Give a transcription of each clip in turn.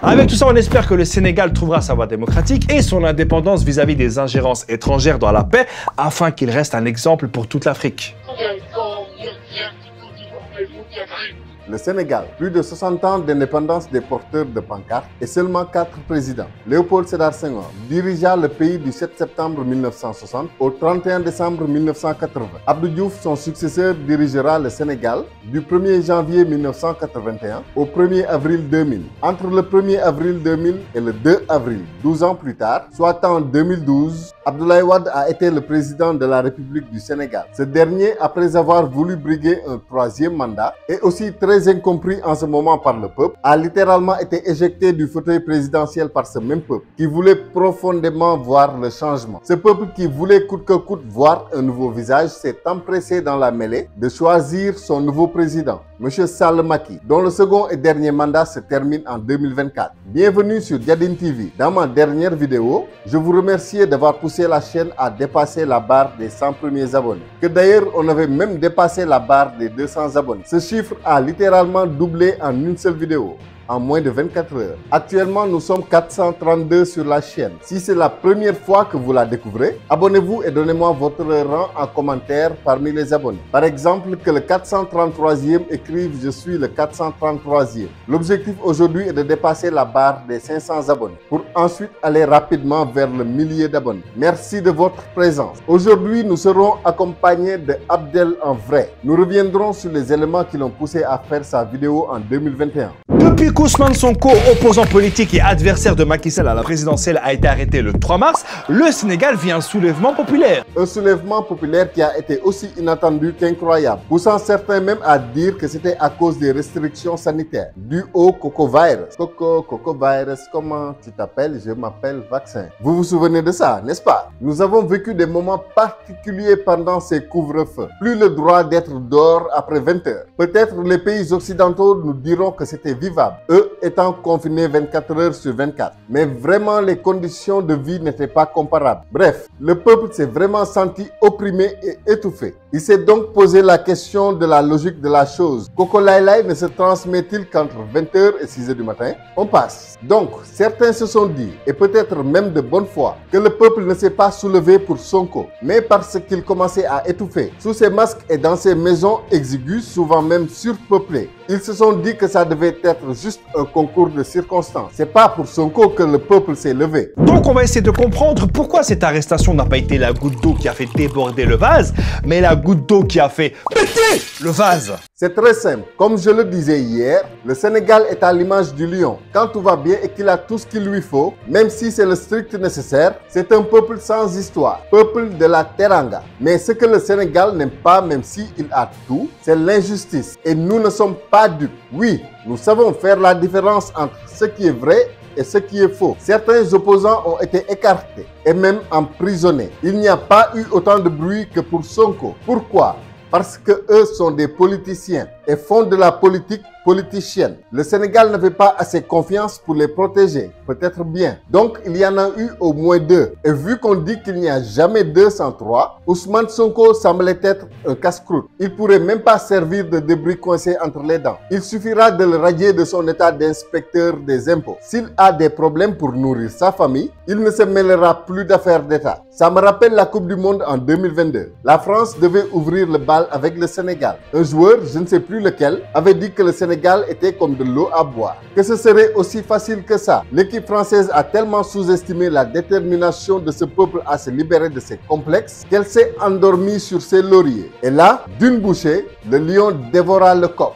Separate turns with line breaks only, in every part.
Avec tout ça, on espère que le Sénégal trouvera sa voie démocratique et son indépendance vis-à-vis des ingérences étrangères dans la paix, afin qu'il reste un exemple pour toute l'Afrique.
Le Sénégal, plus de 60 ans d'indépendance des porteurs de pancartes et seulement 4 présidents. Léopold Sédar Senghor dirigea le pays du 7 septembre 1960 au 31 décembre 1980. Abdou Diouf, son successeur, dirigera le Sénégal du 1er janvier 1981 au 1er avril 2000. Entre le 1er avril 2000 et le 2 avril, 12 ans plus tard, soit en 2012, Abdoulaye Wade a été le président de la République du Sénégal. Ce dernier, après avoir voulu briguer un 3e mandat et aussi très incompris en ce moment par le peuple, a littéralement été éjecté du fauteuil présidentiel par ce même peuple qui voulait profondément voir le changement. Ce peuple qui voulait coûte que coûte voir un nouveau visage s'est empressé dans la mêlée de choisir son nouveau président, M. Sall Macky, dont le second et dernier mandat se termine en 2024. Bienvenue sur Diadine TV. Dans ma dernière vidéo, je vous remercie d'avoir poussé la chaîne à dépasser la barre des 100 premiers abonnés. Que d'ailleurs, on avait même dépassé la barre des 200 abonnés. Ce chiffre a littéralement doublé en une seule vidéo, en moins de 24 heures. Actuellement, nous sommes 432 sur la chaîne. Si c'est la première fois que vous la découvrez, abonnez-vous et donnez-moi votre rang en commentaire parmi les abonnés. Par exemple, que le 433e écrive « Je suis le 433e ». L'objectif aujourd'hui est de dépasser la barre des 500 abonnés pour ensuite aller rapidement vers le millier d'abonnés. Merci de votre présence. Aujourd'hui, nous serons accompagnés de Abdel en vrai. Nous reviendrons sur les éléments qui l'ont poussé à faire sa vidéo en 2021.
Depuis qu'Ousmane Sonko, opposant politique et adversaire de Macky Sall à la présidentielle, a été arrêté le 3 mars, le Sénégal vit un soulèvement populaire.
Un soulèvement populaire qui a été aussi inattendu qu'incroyable, poussant certains même à dire que c'était à cause des restrictions sanitaires dues au cocovirus. Cocovirus, comment tu t'appelles? Je m'appelle vaccin. Vous vous souvenez de ça, n'est-ce pas? Nous avons vécu des moments particuliers pendant ces couvre-feux. Plus le droit d'être dehors après 20 heures. Peut-être les pays occidentaux nous diront que c'était vivable, eux étant confinés 24 heures sur 24. Mais vraiment, les conditions de vie n'étaient pas comparables. Bref, le peuple s'est vraiment senti opprimé et étouffé. Il s'est donc posé la question de la logique de la chose. Coco Lailai ne se transmet-il qu'entre 20h et 6h du matin? On passe. Donc, certains se sont dit, et peut-être même de bonne foi, que le peuple ne s'est pas soulevé pour Sonko, mais parce qu'il commençait à étouffer. Sous ses masques et dans ses maisons exiguës, souvent même surpeuplées, ils se sont dit que ça devait être juste un concours de circonstances. C'est pas pour Sonko que le peuple s'est levé.
Donc on va essayer de comprendre pourquoi cette arrestation n'a pas été la goutte d'eau qui a fait déborder le vase, mais la goutte d'eau qui a fait péter le vase.
C'est très simple. Comme je le disais hier, le Sénégal est à l'image du lion. Quand tout va bien et qu'il a tout ce qu'il lui faut, même si c'est le strict nécessaire, c'est un peuple sans histoire, peuple de la teranga. Mais ce que le Sénégal n'aime pas, même s'il a tout, c'est l'injustice. Et nous ne sommes pas dupes. Oui, nous savons faire la différence entre ce qui est vrai et ce qui est faux. Certains opposants ont été écartés et même emprisonnés. Il n'y a pas eu autant de bruit que pour Sonko. Pourquoi? Parce que eux sont des politiciens et font de la politique politicienne. Le Sénégal n'avait pas assez confiance pour les protéger, peut-être bien. Donc il y en a eu au moins 2. Et vu qu'on dit qu'il n'y a jamais 2 sans 3, Ousmane Sonko semblait être un casse-croûte. Il pourrait même pas servir de débris coincé entre les dents. Il suffira de le radier de son état d'inspecteur des impôts. S'il a des problèmes pour nourrir sa famille, il ne se mêlera plus d'affaires d'État. Ça me rappelle la Coupe du Monde en 2022. La France devait ouvrir le bal avec le Sénégal. Un joueur, je ne sais plus lequel, avait dit que le Sénégal était comme de l'eau à boire. Que ce serait aussi facile que ça. L'équipe française a tellement sous-estimé la détermination de ce peuple à se libérer de ses complexes qu'elle s'est endormie sur ses lauriers. Et là, d'une bouchée, le lion dévora le coq.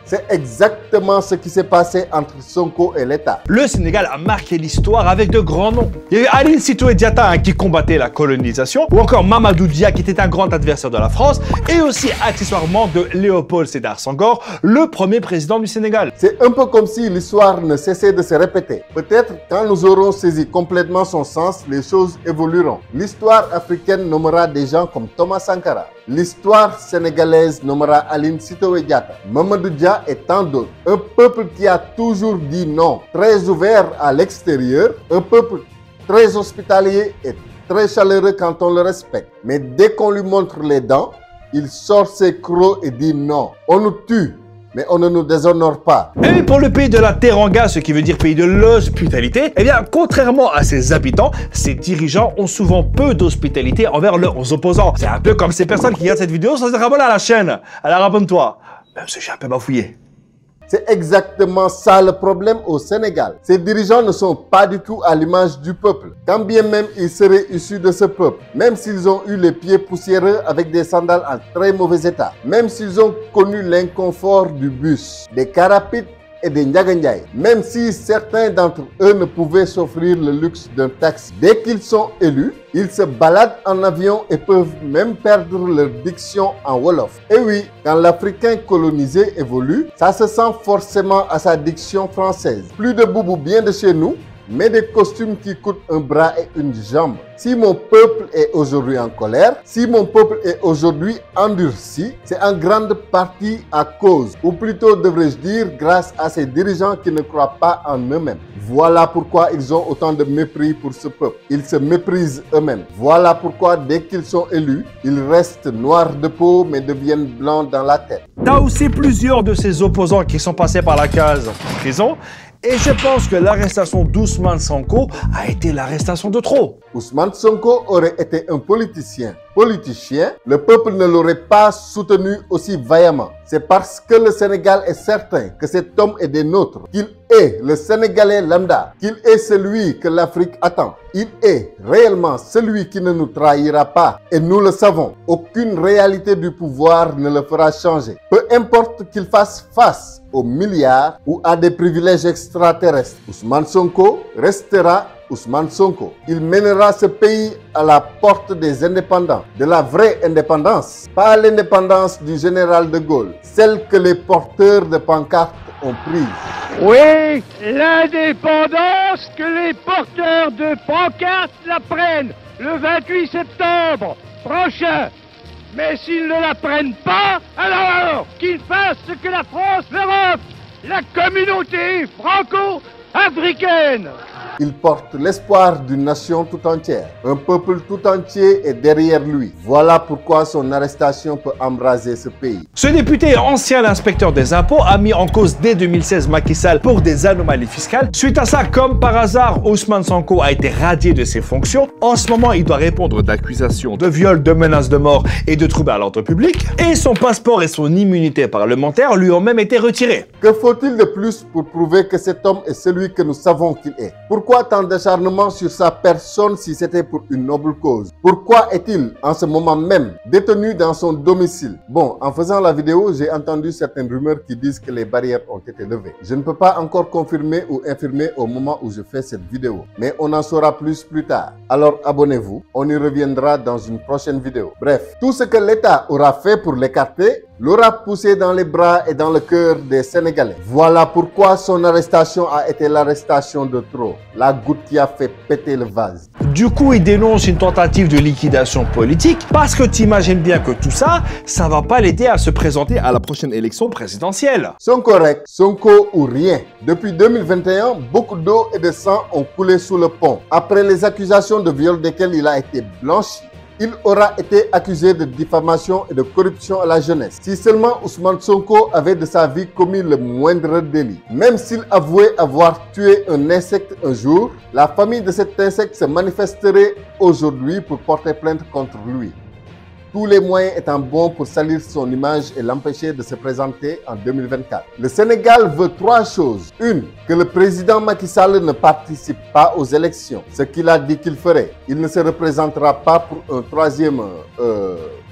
C'est exactement ce qui s'est passé entre Sonko et l'État.
Le Sénégal a marqué l'histoire avec de grands noms. Il y a eu Aline Sitoé Diatta qui combattait la colonisation, ou encore Mamadou Dia qui était un grand adversaire de la France, et aussi accessoirement de Léopold Sédar Senghor, le premier président du Sénégal.
C'est un peu comme si l'histoire ne cessait de se répéter. Peut-être quand nous aurons saisi complètement son sens, les choses évolueront. L'histoire africaine nommera des gens comme Thomas Sankara. L'histoire sénégalaise nommera Aline Sitoé Diatta, Mamadou Dia et tant d'autres. Un peuple qui a toujours dit non, très ouvert à l'extérieur, un peuple très hospitalier et très chaleureux quand on le respecte. Mais dès qu'on lui montre les dents, il sort ses crocs et dit non. On nous tue, Mais on ne nous déshonore pas.
Et pour le pays de la Teranga, ce qui veut dire pays de l'hospitalité, eh bien, contrairement à ses habitants, ses dirigeants ont souvent peu d'hospitalité envers leurs opposants. C'est un peu comme ces personnes qui regardent cette vidéo sans se abonner à la chaîne. Alors abonne-toi. Même si j'ai un peu bafouillé.
C'est exactement ça le problème au Sénégal. Ces dirigeants ne sont pas du tout à l'image du peuple. Quand bien même ils seraient issus de ce peuple, même s'ils ont eu les pieds poussiéreux avec des sandales en très mauvais état, même s'ils ont connu l'inconfort du bus, des carapites et des Ndiagandiaï, même si certains d'entre eux ne pouvaient s'offrir le luxe d'un taxi. Dès qu'ils sont élus, ils se baladent en avion et peuvent même perdre leur diction en Wolof. Et oui, quand l'Africain colonisé évolue, ça se sent forcément à sa diction française. Plus de boubou bien de chez nous, mais des costumes qui coûtent un bras et une jambe. Si mon peuple est aujourd'hui en colère, si mon peuple est aujourd'hui endurci, c'est en grande partie à cause, ou plutôt devrais-je dire grâce à ces dirigeants qui ne croient pas en eux-mêmes. Voilà pourquoi ils ont autant de mépris pour ce peuple. Ils se méprisent eux-mêmes. Voilà pourquoi dès qu'ils sont élus, ils restent noirs de peau mais deviennent blancs dans la tête.
T'as aussi plusieurs de ses opposants qui sont passés par la case prison. Et je pense que l'arrestation d'Ousmane Sonko a été l'arrestation de trop.
Ousmane Sonko aurait été un politicien, le peuple ne l'aurait pas soutenu aussi vaillamment. C'est parce que le Sénégal est certain que cet homme est des nôtres, qu'il est le Sénégalais lambda, qu'il est celui que l'Afrique attend. Il est réellement celui qui ne nous trahira pas et nous le savons. Aucune réalité du pouvoir ne le fera changer. Peu importe qu'il fasse face aux milliards ou à des privilèges extraterrestres, Ousmane Sonko restera Ousmane Sonko. Il mènera ce pays à la porte des indépendants, de la vraie indépendance, pas l'indépendance du général de Gaulle, celle que les porteurs de pancartes ont prise.
Oui, l'indépendance que les porteurs de pancartes la prennent le 28 septembre prochain. Mais s'ils ne la prennent pas, alors qu'ils fassent ce que la France, l'Europe, la communauté franco-africaine.
Il porte l'espoir d'une nation tout entière. Un peuple tout entier est derrière lui. Voilà pourquoi son arrestation peut embraser ce pays.
Ce député, ancien inspecteur des impôts, a mis en cause dès 2016 Macky Sall pour des anomalies fiscales. Suite à ça, comme par hasard, Ousmane Sonko a été radié de ses fonctions. En ce moment, il doit répondre d'accusations de viol, de menaces de mort et de troubles à l'ordre public. Et son passeport et son immunité parlementaire lui ont même été retirés.
Que faut-il de plus pour prouver que cet homme est celui que nous savons qu'il est? Pourquoi tant d'acharnement sur sa personne si c'était pour une noble cause? Pourquoi est-il en ce moment même détenu dans son domicile? Bon, en faisant la vidéo, j'ai entendu certaines rumeurs qui disent que les barrières ont été levées. Je ne peux pas encore confirmer ou infirmer au moment où je fais cette vidéo, mais on en saura plus tard. Alors abonnez-vous, on y reviendra dans une prochaine vidéo. Bref, tout ce que l'État aura fait pour l'écarter l'aura poussé dans les bras et dans le cœur des Sénégalais. Voilà pourquoi son arrestation a été l'arrestation de trop. La goutte qui a fait péter le vase.
Du coup, il dénonce une tentative de liquidation politique parce que tu imagines bien que tout ça, ça va pas l'aider à se présenter à la prochaine élection présidentielle.
Sonko correct, Sonko ou rien. Depuis 2021, beaucoup d'eau et de sang ont coulé sous le pont. Après les accusations de viol desquelles il a été blanchi, il aura été accusé de diffamation et de corruption à la jeunesse. Si seulement Ousmane Sonko avait de sa vie commis le moindre délit. Même s'il avouait avoir tué un insecte un jour, la famille de cet insecte se manifesterait aujourd'hui pour porter plainte contre lui. Tous les moyens étant bons pour salir son image et l'empêcher de se présenter en 2024. Le Sénégal veut trois choses. Une, que le président Macky Sall ne participe pas aux élections, ce qu'il a dit qu'il ferait. Il ne se représentera pas pour un troisième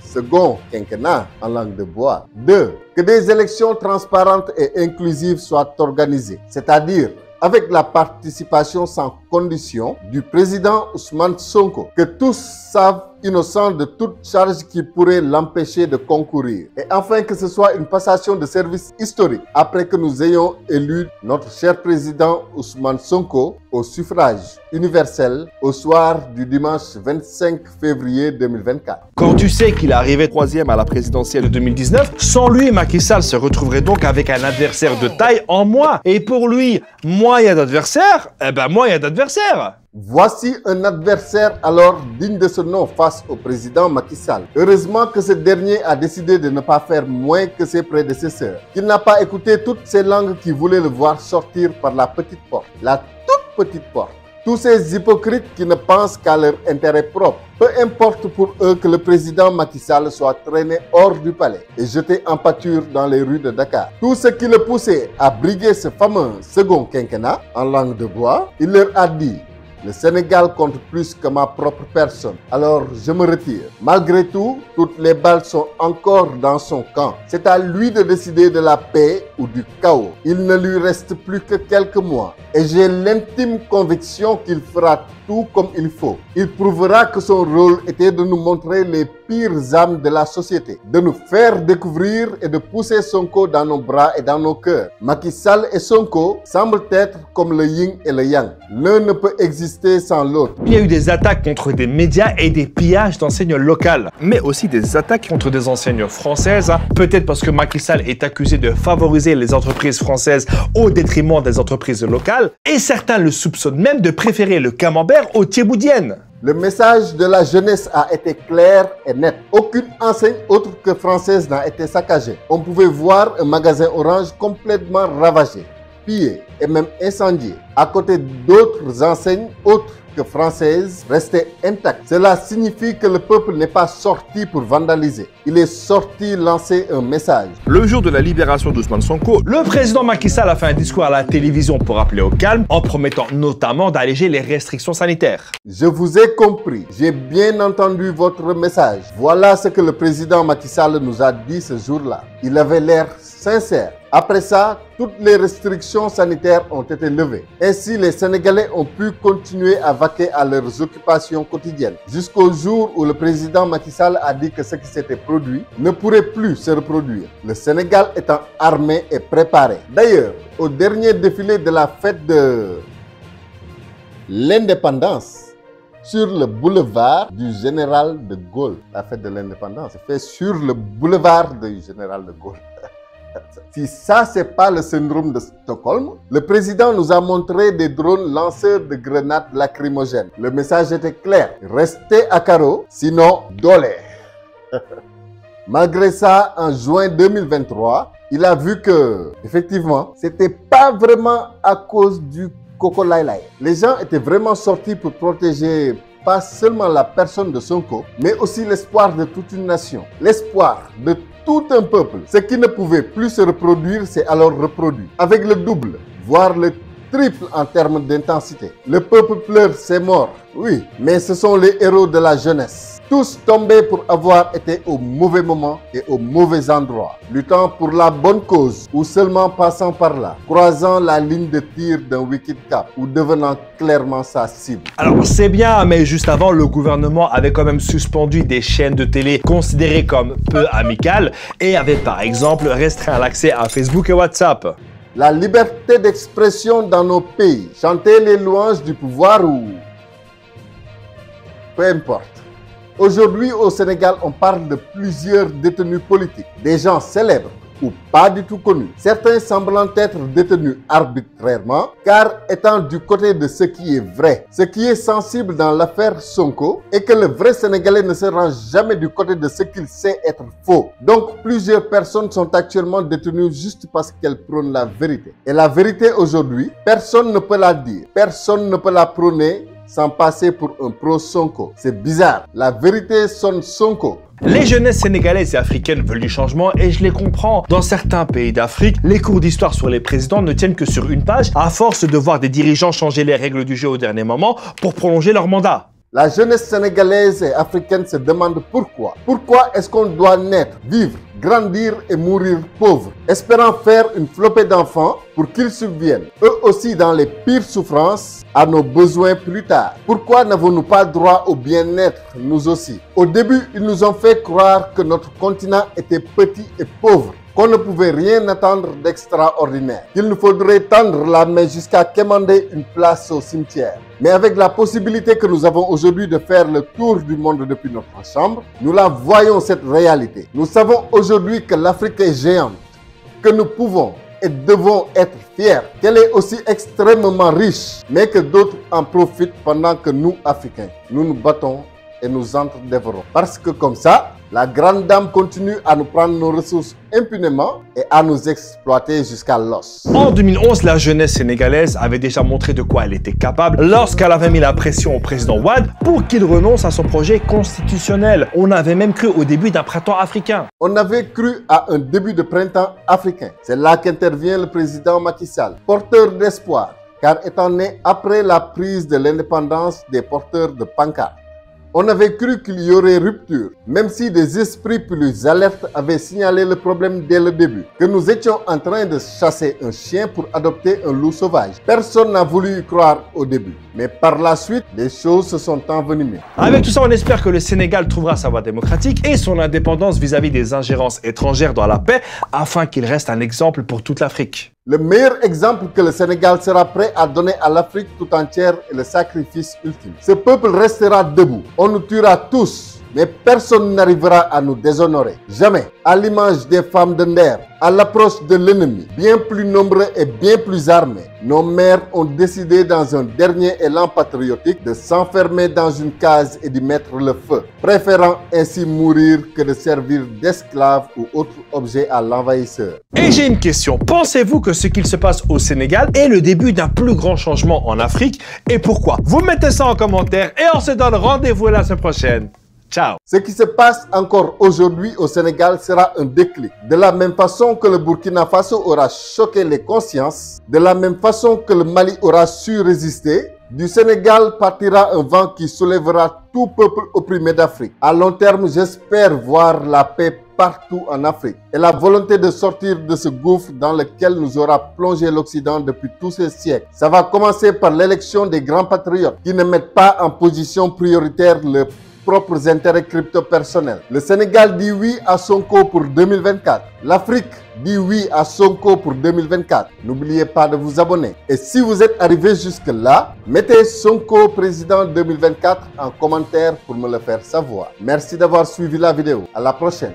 second quinquennat en langue de bois. Deux, que des élections transparentes et inclusives soient organisées, c'est-à-dire avec la participation sans condition du président Ousmane Sonko, que tous savent innocent de toute charge qui pourrait l'empêcher de concourir. Et enfin que ce soit une passation de service historique après que nous ayons élu notre cher président Ousmane Sonko au suffrage universel au soir du dimanche 25 février 2024.
Quand tu sais qu'il est arrivé 3e à la présidentielle de 2019, sans lui, Macky Sall se retrouverait donc avec un adversaire de taille en moins. Et pour lui, moins il y a d'adversaires, moins il y a d'adversaires. adversaire.
Voici un adversaire alors digne de ce nom face au président Macky Sall. Heureusement que ce dernier a décidé de ne pas faire moins que ses prédécesseurs, qu'il n'a pas écouté toutes ces langues qui voulaient le voir sortir par la petite porte, la toute petite porte. Tous ces hypocrites qui ne pensent qu'à leur intérêt propre. Peu importe pour eux que le président Macky Sall soit traîné hors du palais et jeté en pâture dans les rues de Dakar. Tout ce qui le poussait à briguer ce fameux second quinquennat en langue de bois, il leur a dit: le Sénégal compte plus que ma propre personne, alors je me retire. Malgré tout, toutes les balles sont encore dans son camp. C'est à lui de décider de la paix ou du chaos. Il ne lui reste plus que quelques mois et j'ai l'intime conviction qu'il fera tout comme il faut. Il prouvera que son rôle était de nous montrer les pires âmes de la société, de nous faire découvrir et de pousser Sonko dans nos bras et dans nos cœurs. Macky Sall et Sonko semblent être comme le yin et le yang. L'un ne peut exister sans l'autre.
Il y a eu des attaques contre des médias et des pillages d'enseignes locales, mais aussi des attaques contre des enseignes françaises, peut-être parce que Macky Sall est accusé de favoriser les entreprises françaises au détriment des entreprises locales, et certains le soupçonnent même de préférer le camembert aux thieboudiennes.
Le message de la jeunesse a été clair et net. Aucune enseigne autre que française n'a été saccagée. On pouvait voir un magasin Orange complètement ravagé, pillé et même incendié, à côté d'autres enseignes autres que françaises restaient intactes. Cela signifie que le peuple n'est pas sorti pour vandaliser. Il est sorti lancer un message.
Le jour de la libération d'Ousmane Sonko, le président Macky Sall a fait un discours à la télévision pour appeler au calme, en promettant notamment d'alléger les restrictions sanitaires.
Je vous ai compris, j'ai bien entendu votre message. Voilà ce que le président Macky Sall nous a dit ce jour-là. Il avait l'air sincère. Après ça, toutes les restrictions sanitaires ont été levées. Ainsi, les Sénégalais ont pu continuer à vaquer à leurs occupations quotidiennes. Jusqu'au jour où le président Macky Sall a dit que ce qui s'était produit ne pourrait plus se reproduire. Le Sénégal étant armé et préparé. D'ailleurs, au dernier défilé de la fête de l'indépendance, sur le boulevard du Général de Gaulle. La fête de l'indépendance est faite sur le boulevard du Général de Gaulle. Si ça, c'est pas le syndrome de Stockholm, le président nous a montré des drones lanceurs de grenades lacrymogènes. Le message était clair: restez à carreau, sinon dolé. Malgré ça, en juin 2023, il a vu que, effectivement, c'était pas vraiment à cause du Coco Lailai. Les gens étaient vraiment sortis pour protéger pas seulement la personne de Sonko, mais aussi l'espoir de toute une nation, l'espoir de tout un peuple. Ce qui ne pouvait plus se reproduire, c'est alors reproduit, avec le double, voire le triple en termes d'intensité. Le peuple pleure, c'est mort, oui, mais ce sont les héros de la jeunesse. Tous tombés pour avoir été au mauvais moment et au mauvais endroit, luttant pour la bonne cause ou seulement passant par là, croisant la ligne de tir d'un wicked cap ou devenant clairement sa cible.
Alors c'est bien, mais juste avant, le gouvernement avait quand même suspendu des chaînes de télé considérées comme peu amicales et avait par exemple restreint l'accès à Facebook et WhatsApp.
La liberté d'expression dans nos pays, chanter les louanges du pouvoir ou peu importe. Aujourd'hui, au Sénégal, on parle de plusieurs détenus politiques, des gens célèbres ou pas du tout connus. Certains semblant être détenus arbitrairement, car étant du côté de ce qui est vrai. Ce qui est sensible dans l'affaire Sonko est que le vrai Sénégalais ne se rend jamais du côté de ce qu'il sait être faux. Donc, plusieurs personnes sont actuellement détenues juste parce qu'elles prônent la vérité. Et la vérité aujourd'hui, personne ne peut la dire, personne ne peut la prôner sans passer pour un pro-Sonko. C'est bizarre. La vérité sonne Sonko.
Les jeunesses sénégalaises et africaines veulent du changement et je les comprends. Dans certains pays d'Afrique, les cours d'histoire sur les présidents ne tiennent que sur une page à force de voir des dirigeants changer les règles du jeu au dernier moment pour prolonger leur mandat.
La jeunesse sénégalaise et africaine se demande pourquoi. Pourquoi est-ce qu'on doit naître, vivre, grandir et mourir pauvre, espérant faire une flopée d'enfants pour qu'ils subviennent, eux aussi dans les pires souffrances, à nos besoins plus tard. Pourquoi n'avons-nous pas droit au bien-être, nous aussi? Au début, ils nous ont fait croire que notre continent était petit et pauvre, qu'on ne pouvait rien attendre d'extraordinaire, qu'il nous faudrait tendre la main jusqu'à quémander une place au cimetière. Mais avec la possibilité que nous avons aujourd'hui de faire le tour du monde depuis notre chambre, nous la voyons cette réalité. Nous savons aujourd'hui que l'Afrique est géante, que nous pouvons et devons être fiers qu'elle est aussi extrêmement riche, mais que d'autres en profitent pendant que nous, Africains, nous nous battons et nous entre-dévorons. Parce que comme ça, la grande dame continue à nous prendre nos ressources impunément et à nous exploiter jusqu'à l'os.
En 2011, la jeunesse sénégalaise avait déjà montré de quoi elle était capable lorsqu'elle avait mis la pression au président Wade pour qu'il renonce à son projet constitutionnel. On avait même cru au début d'un printemps africain.
On avait cru à un début de printemps africain. C'est là qu'intervient le président Macky Sall, porteur d'espoir, car étant né après la prise de l'indépendance des porteurs de pancartes. On avait cru qu'il y aurait rupture, même si des esprits plus alertes avaient signalé le problème dès le début, que nous étions en train de chasser un chien pour adopter un loup sauvage. Personne n'a voulu y croire au début, mais par la suite, les choses se sont envenimées.
Avec tout ça, on espère que le Sénégal trouvera sa voie démocratique et son indépendance vis-à-vis des ingérences étrangères dans la paix, afin qu'il reste un exemple pour toute l'Afrique.
Le meilleur exemple que le Sénégal sera prêt à donner à l'Afrique tout entière est le sacrifice ultime. Ce peuple restera debout. On nous tuera tous, mais personne n'arrivera à nous déshonorer. Jamais. À l'image des femmes de Nder, à l'approche de l'ennemi, bien plus nombreux et bien plus armés, nos mères ont décidé dans un dernier élan patriotique de s'enfermer dans une case et d'y mettre le feu, préférant ainsi mourir que de servir d'esclave ou autre objet à l'envahisseur.
Et j'ai une question. Pensez-vous que ce qu'il se passe au Sénégal est le début d'un plus grand changement en Afrique? Et pourquoi? Vous mettez ça en commentaire et on se donne rendez-vous la semaine prochaine. Ciao.
Ce qui se passe encore aujourd'hui au Sénégal sera un déclic. De la même façon que le Burkina Faso aura choqué les consciences, de la même façon que le Mali aura su résister, du Sénégal partira un vent qui soulèvera tout peuple opprimé d'Afrique. À long terme, j'espère voir la paix partout en Afrique et la volonté de sortir de ce gouffre dans lequel nous aura plongé l'Occident depuis tous ces siècles. Ça va commencer par l'élection des grands patriotes qui ne mettent pas en position prioritaire leurs propres intérêts crypto-personnels. Le Sénégal dit oui à Sonko pour 2024. L'Afrique dit oui à Sonko pour 2024. N'oubliez pas de vous abonner. Et si vous êtes arrivé jusque-là, mettez Sonko président 2024 en commentaire pour me le faire savoir. Merci d'avoir suivi la vidéo. À la prochaine.